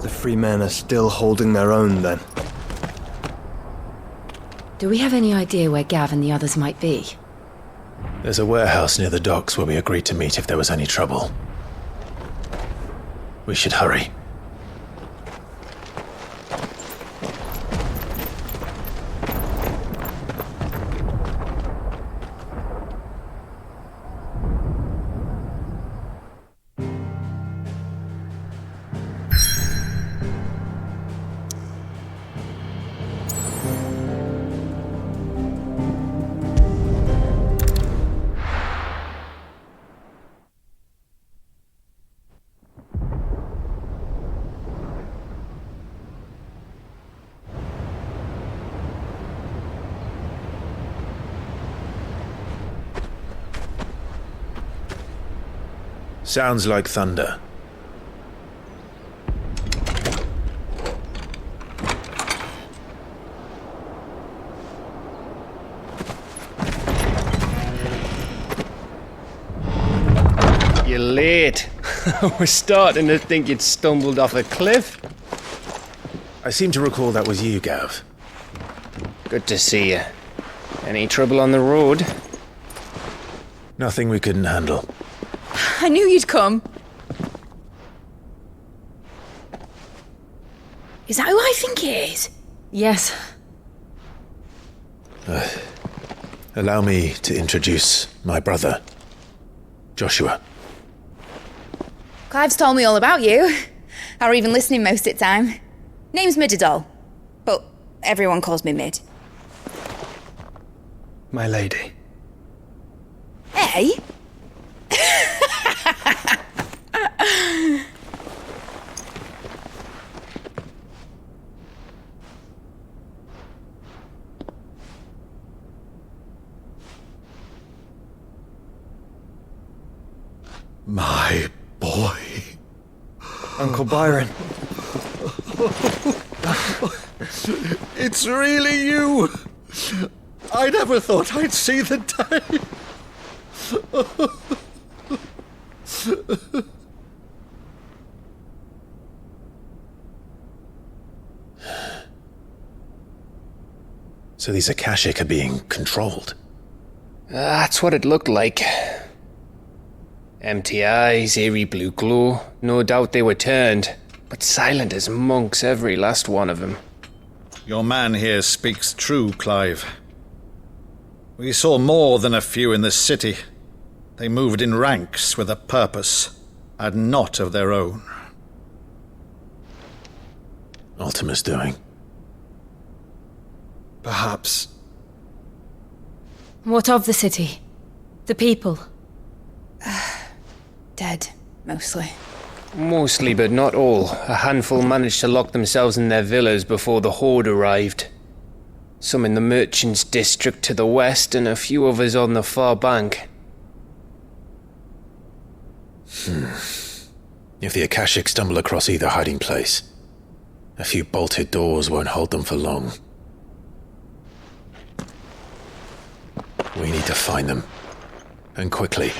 The free men are still holding their own, then. Do we have any idea where Gav and the others might be? There's a warehouse near the docks where we agreed to meet if there was any trouble. We should hurry. Sounds like thunder. You're late. We're starting to think you'd stumbled off a cliff. I seem to recall that was you, Gav. Good to see you. Any trouble on the road? Nothing we couldn't handle. I knew you'd come. Is that who I think it is? Yes. Allow me to introduce my brother, Joshua. Clive's told me all about you. Or even listening most of the time. Name's Midadol, but everyone calls me Mid. My lady. Hey? My boy. Uncle Byron. It's really you. I never thought I'd see the day. So these Akashic are being controlled. That's what it looked like. Empty eyes, eerie blue glow. No doubt they were turned, but silent as monks, every last one of them. Your man here speaks true, Clive. We saw more than a few in the city. They moved in ranks with a purpose, and not of their own. Ultima's doing. Perhaps. What of the city? The people? Dead, mostly. Mostly, but not all. A handful managed to lock themselves in their villas before the Horde arrived. Some in the merchants' district to the west, and a few others on the far bank. If the Akashic stumble across either hiding place, a few bolted doors won't hold them for long. We need to find them. And quickly.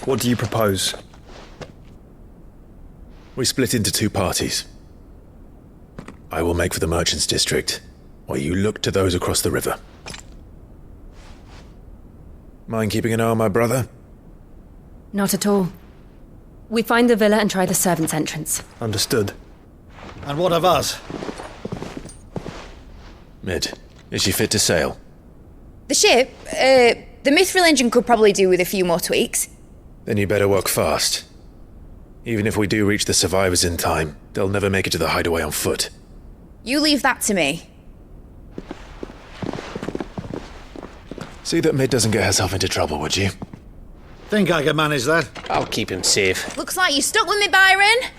What do you propose? We split into two parties. I will make for the merchants' district, while you look to those across the river. Mind keeping an eye on my brother? Not at all. We find the villa and try the servants' entrance. Understood. And what of us? Mid, is she fit to sail? The ship, the Mithril engine could probably do with a few more tweaks. Then you better work fast. Even if we do reach the survivors in time, they'll never make it to the hideaway on foot. You leave that to me. See that Mid doesn't get herself into trouble, would you? Think I can manage that? I'll keep him safe. Looks like you stuck with me, Byron.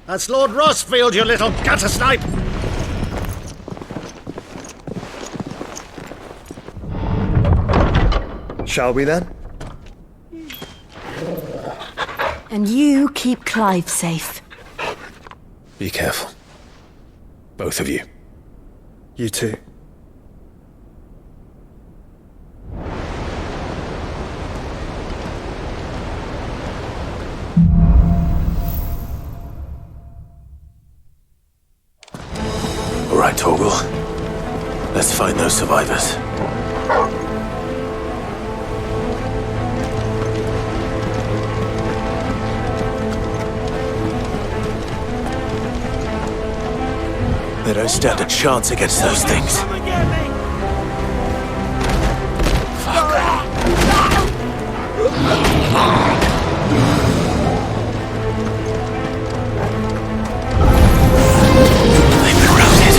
That's Lord Rossfield, you little gutter snipe! Shall we then? And you keep Clive safe. Be careful. Both of you. You too. right, Torgal. Let's find those survivors. They don't stand a chance against those things. They've been routed.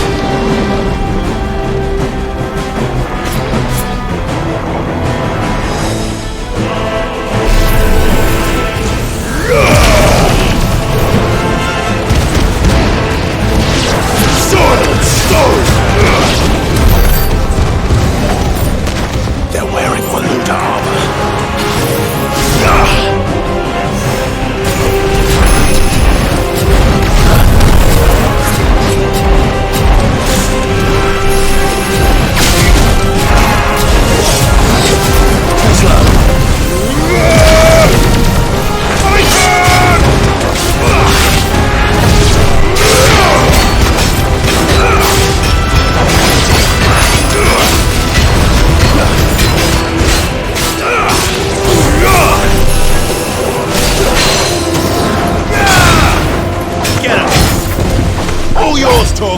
They're wearing Waluda armor. All yours, Torgal!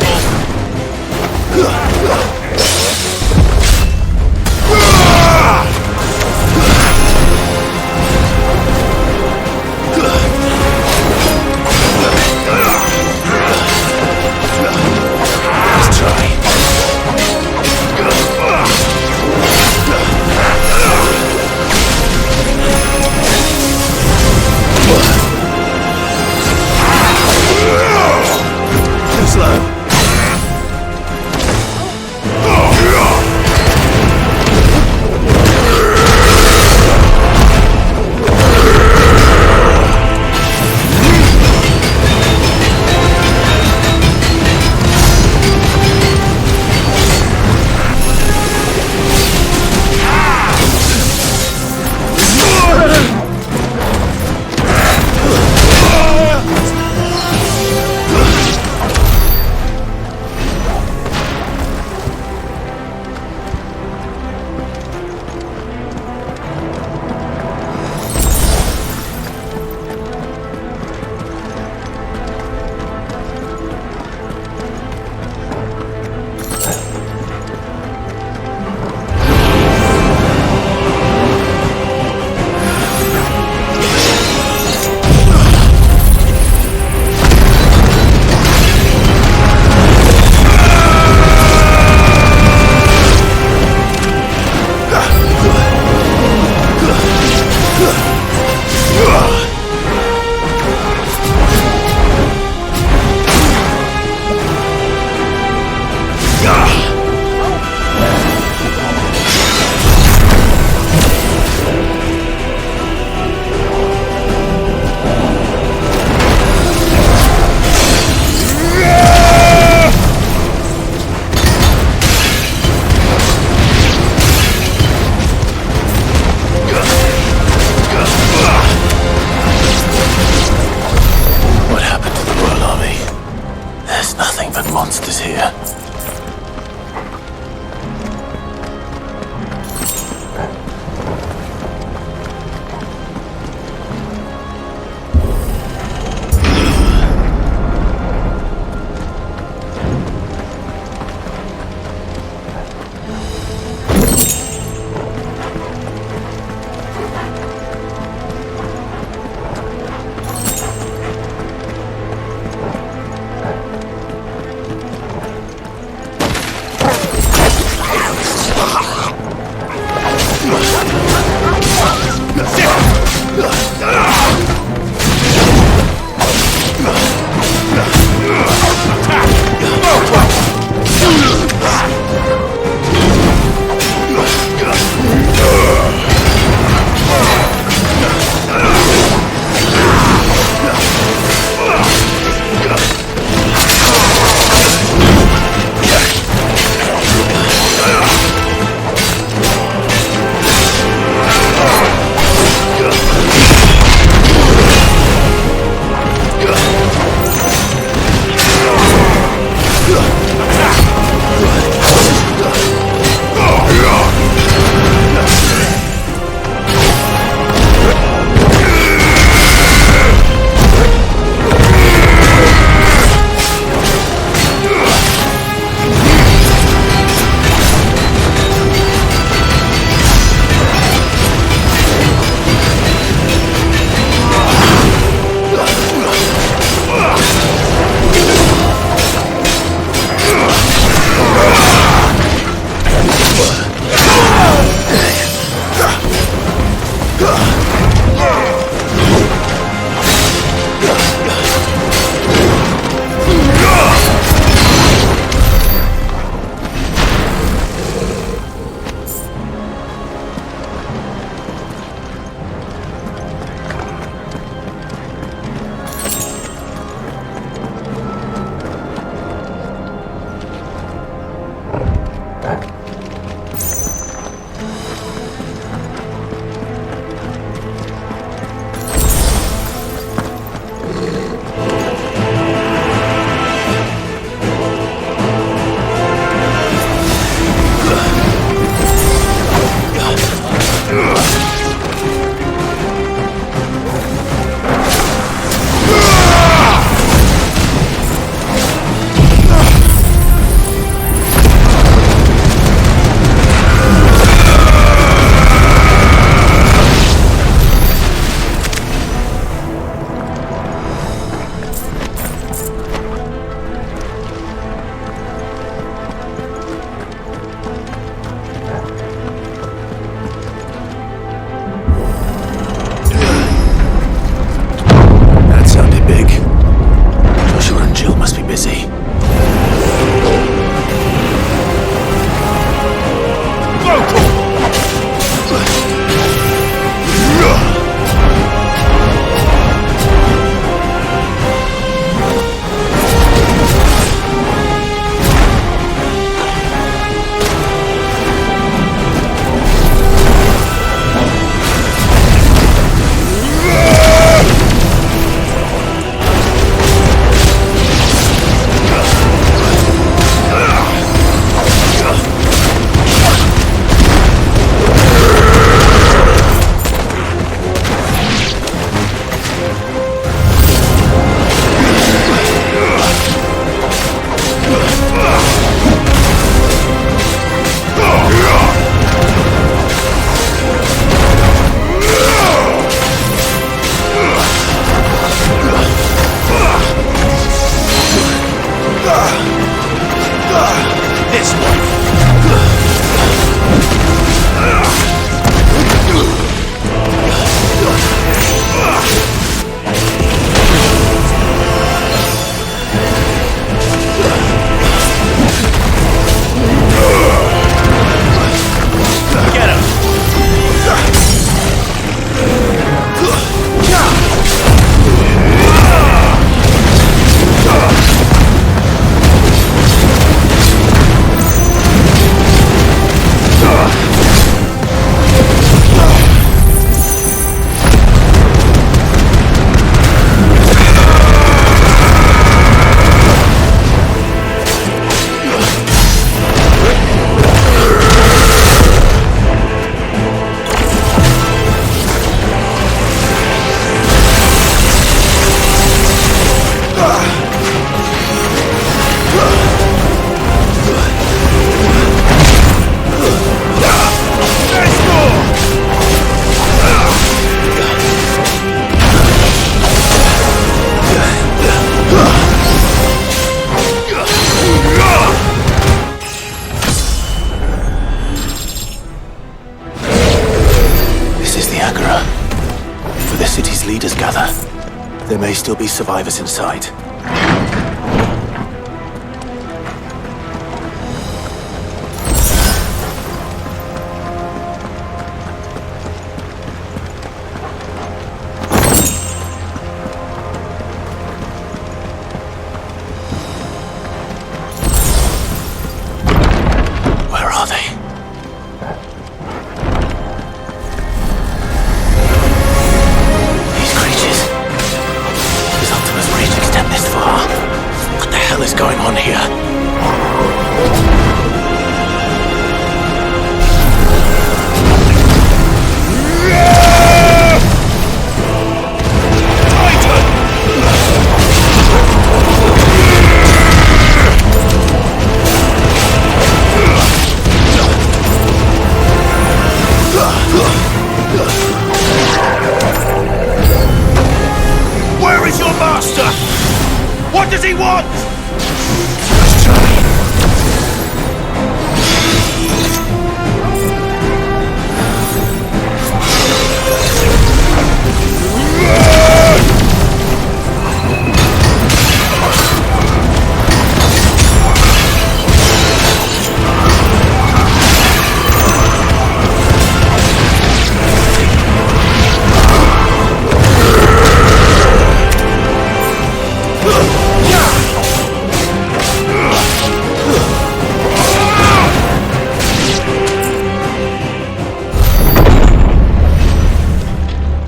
Let's try. Too slow. Monsters here. this one! Get him! Leaders gather. There may still be survivors inside. Where are they? What is going on here? Where is your master? What does he want?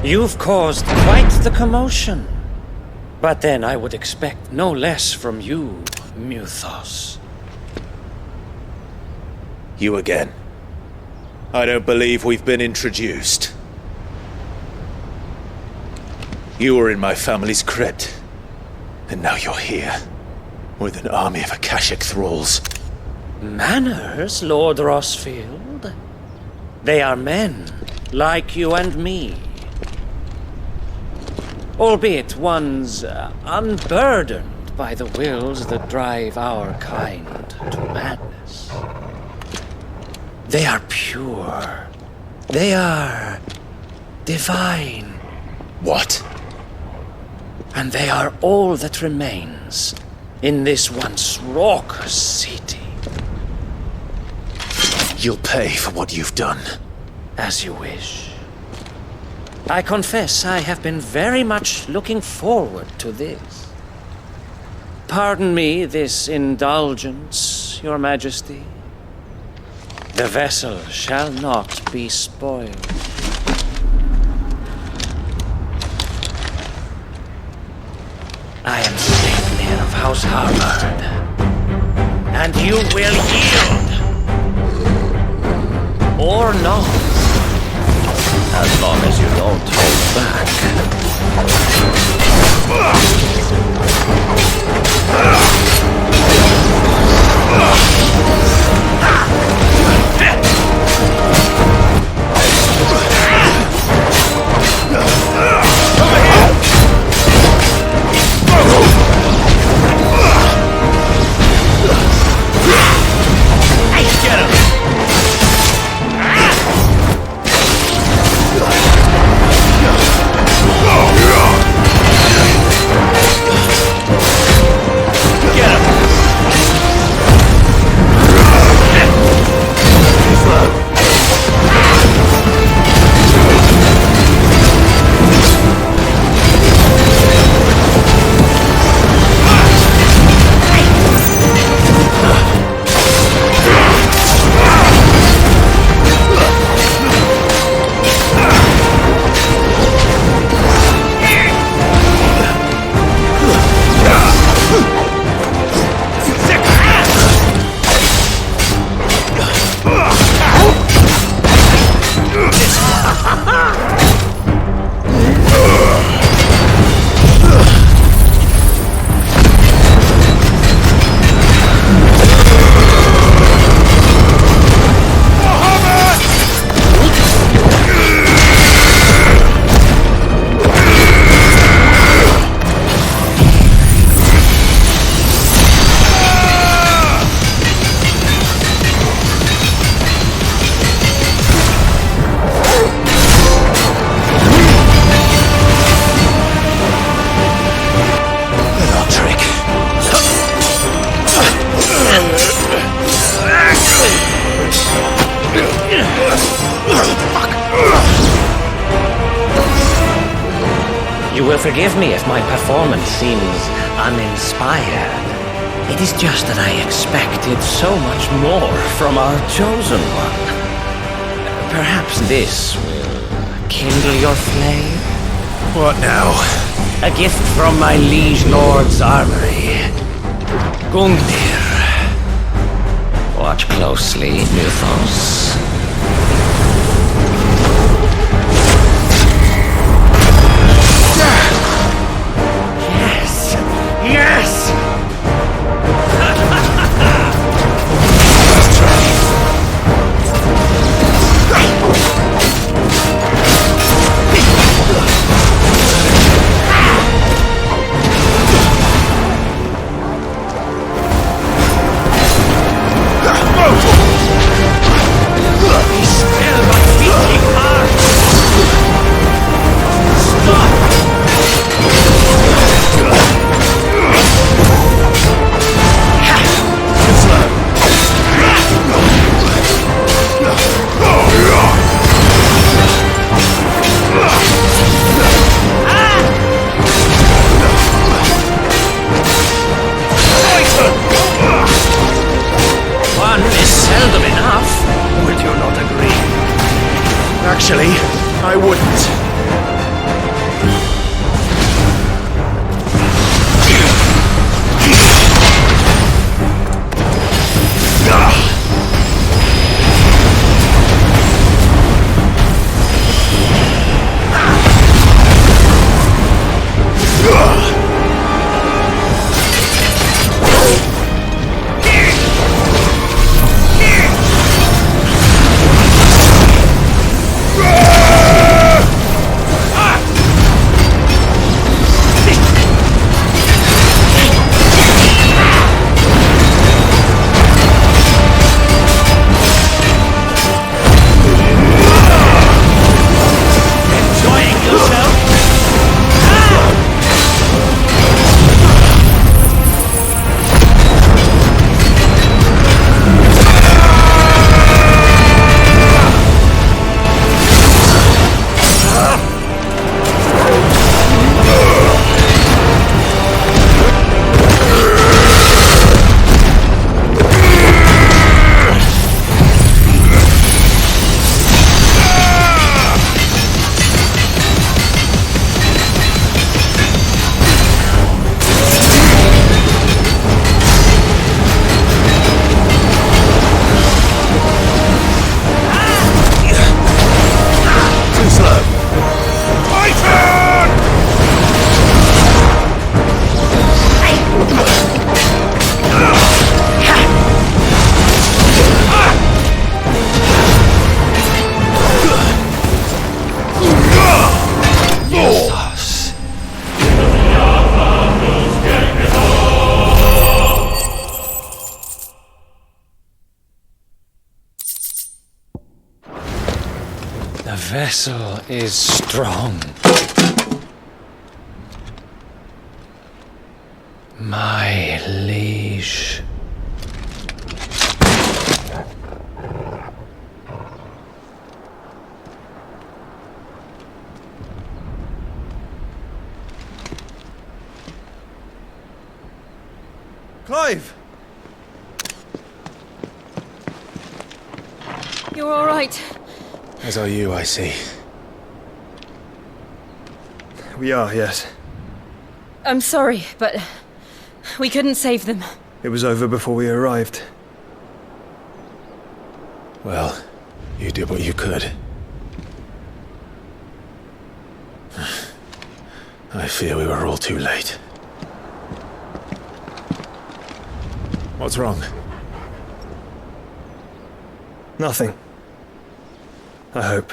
You've caused quite the commotion. But then I would expect no less from you, Muthos. You again. I don't believe we've been introduced. You were in my family's crypt, and now you're here, with an army of Akashic thralls. Manners, Lord Rossfield? They are men, like you and me. Albeit one's unburdened by the wills that drive our kind to madness. They are pure. They are divine. What? And they are all that remains in this once raucous city. You'll pay for what you've done. As you wish. I confess I have been very much looking forward to this. Pardon me this indulgence, Your Majesty. The vessel shall not be spoiled. I am Sleipnir of House Harvard, and you will yield. Or not. As long as you don't hold back. You will forgive me if my performance seems uninspired. It is just that I expected so much more from our chosen one. Perhaps this will kindle your flame? What now? A gift from my liege lord's armory. Gungnir. Watch closely, Mythos. Yes! Yes! Actually, I wouldn't. The vessel is strong. My liege. Clive! You're all right. As are you, I see. We are, yes. I'm sorry, but we couldn't save them. It was over before we arrived. Well, you did what you could. I fear we were all too late. What's wrong? Nothing. I hope.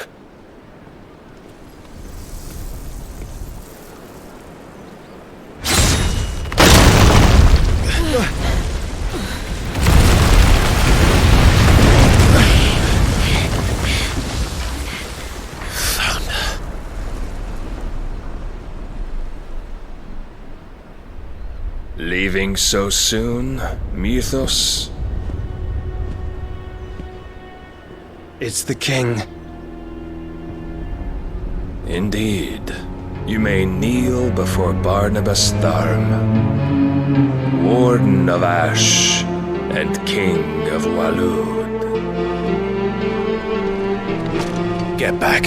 Leaving so soon, Mythos? It's the king. Indeed. you may kneel before Barnabas Tharm, Warden of Ash and King of Walud. Get back.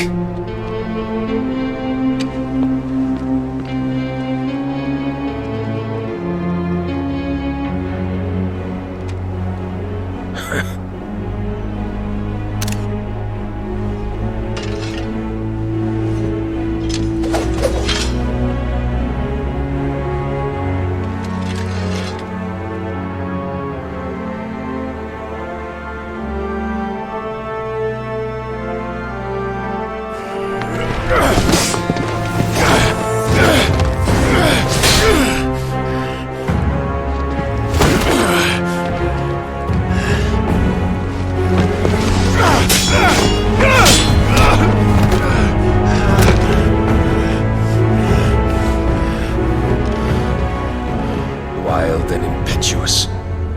Wild and impetuous.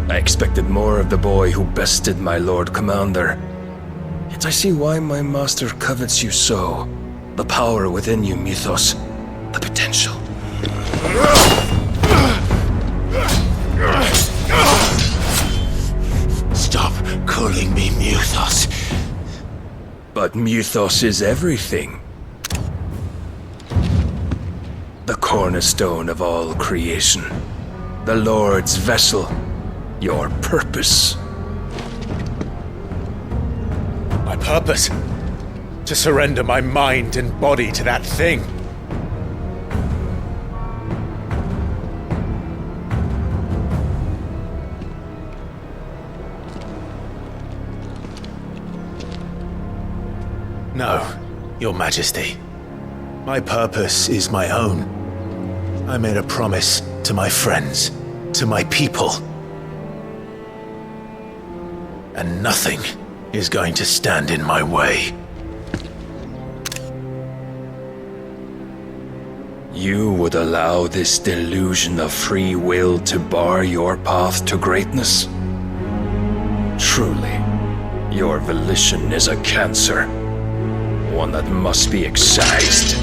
I expected more of the boy who bested my Lord Commander. Yet I see why my master covets you so. The power within you, Mythos. The potential. Stop calling me Mythos. But Mythos is everything. The cornerstone of all creation. The Lord's vessel. Your purpose. My purpose? To surrender my mind and body to that thing. No, Your Majesty. My purpose is my own. I made a promise to my friends, to my people. And nothing is going to stand in my way. You would allow this delusion of free will to bar your path to greatness? Truly, your volition is a cancer. One that must be excised.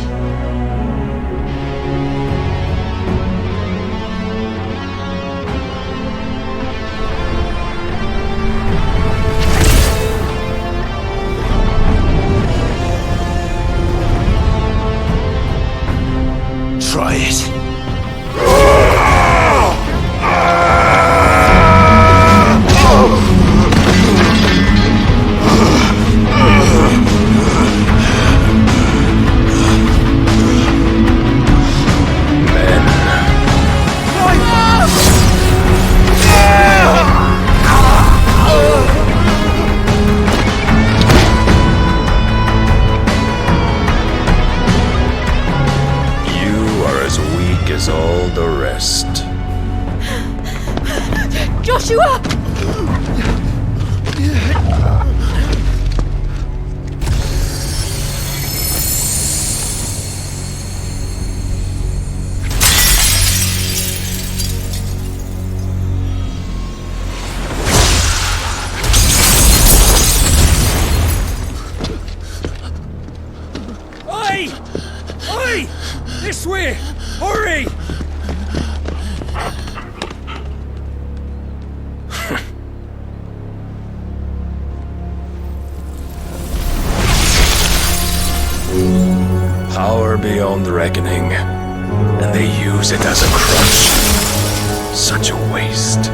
Try it. As all the rest. Joshua! Oi! Oi! This way! Hurry! Power beyond reckoning, and they use it as a crutch. Such a waste.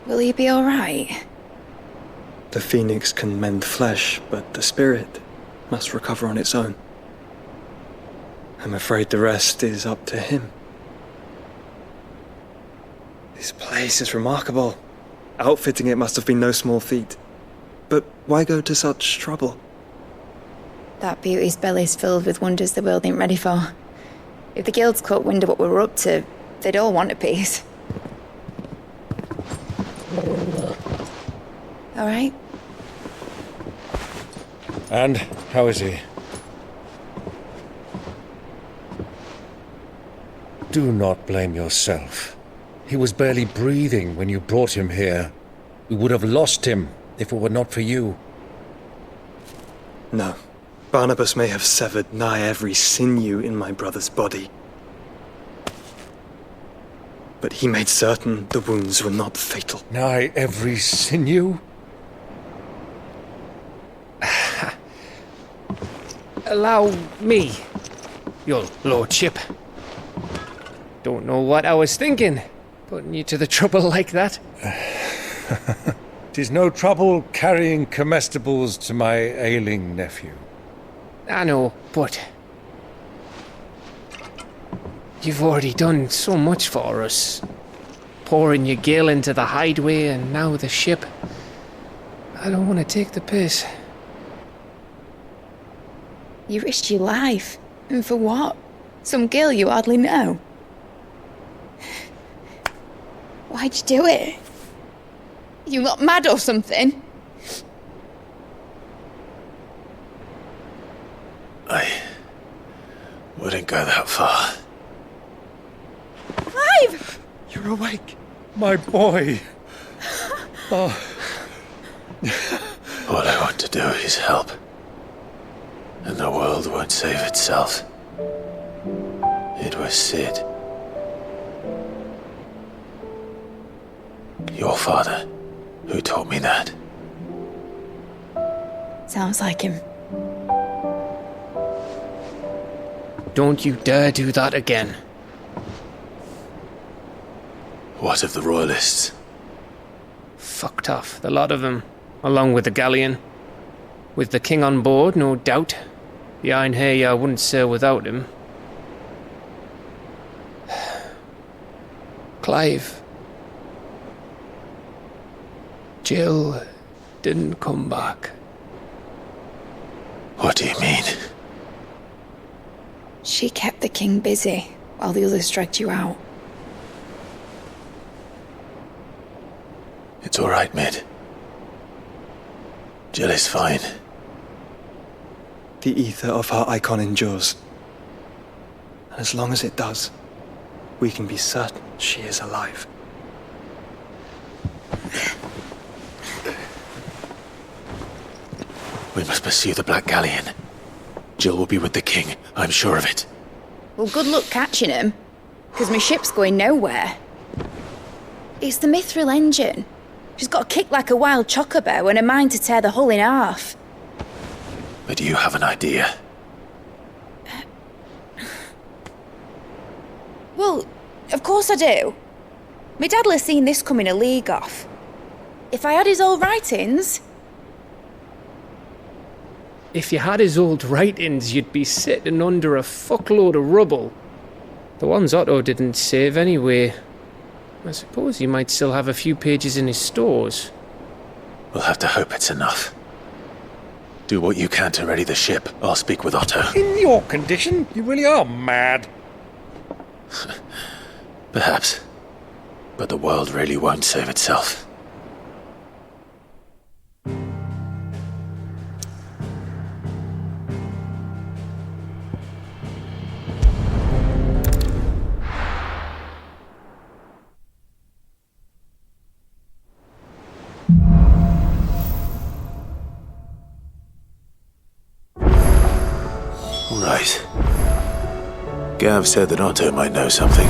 Will he be alright? The phoenix can mend flesh, but the spirit must recover on its own. I'm afraid the rest is up to him. This place is remarkable. Outfitting it must have been no small feat. But why go to such trouble? That beauty's belly's filled with wonders the world ain't ready for. If the guilds caught wind of what we were up to, they'd all want a piece. All right? And how is he? Do not blame yourself. He was barely breathing when you brought him here. We would have lost him if it were not for you. No. Barnabas may have severed nigh every sinew in my brother's body. But he made certain the wounds were not fatal. Nigh every sinew? Allow me, your lordship. Don't know what I was thinking, putting you to the trouble like that. 'Tis no trouble carrying comestibles to my ailing nephew. I know, but you've already done so much for us. Pouring your gil into the hideaway and now the ship. I don't want to take the piss. You risked your life. And for what? Some girl you hardly know. Why'd you do it? You not mad or something? I wouldn't go that far. Clive! You're awake. My boy. Oh. All I want to do is help. And the world won't save itself. It was Sid. Your father, who taught me that. Sounds like him. Don't you dare do that again. What of the royalists? Fucked off, the lot of them, along with the galleon. With the king on board, no doubt. Behind here, I wouldn't sail without him. Clive. Jill didn't come back. What do you mean? She kept the king busy while the others dragged you out. It's all right, Mid. Jill is fine. The ether of her icon endures. And as long as it does, we can be certain she is alive. We must pursue the Black Galleon. Jill will be with the king, I'm sure of it. Well, good luck catching him, because my ship's going nowhere. It's the Mithril engine. She's got a kick like a wild chocobo and a mind to tear the hull in half. But do you have an idea? Well, of course I do. My dad'll have seen this coming a league off. If I had his old writings... If you had his old writings, you'd be sitting under a fuckload of rubble. The ones Otto didn't save anyway. I suppose you might still have a few pages in his stores. We'll have to hope it's enough. Do what you can to ready the ship. I'll speak with Otto. In your condition, you really are mad. Perhaps. But the world really won't save itself. Right. Gav said that Otto might know something.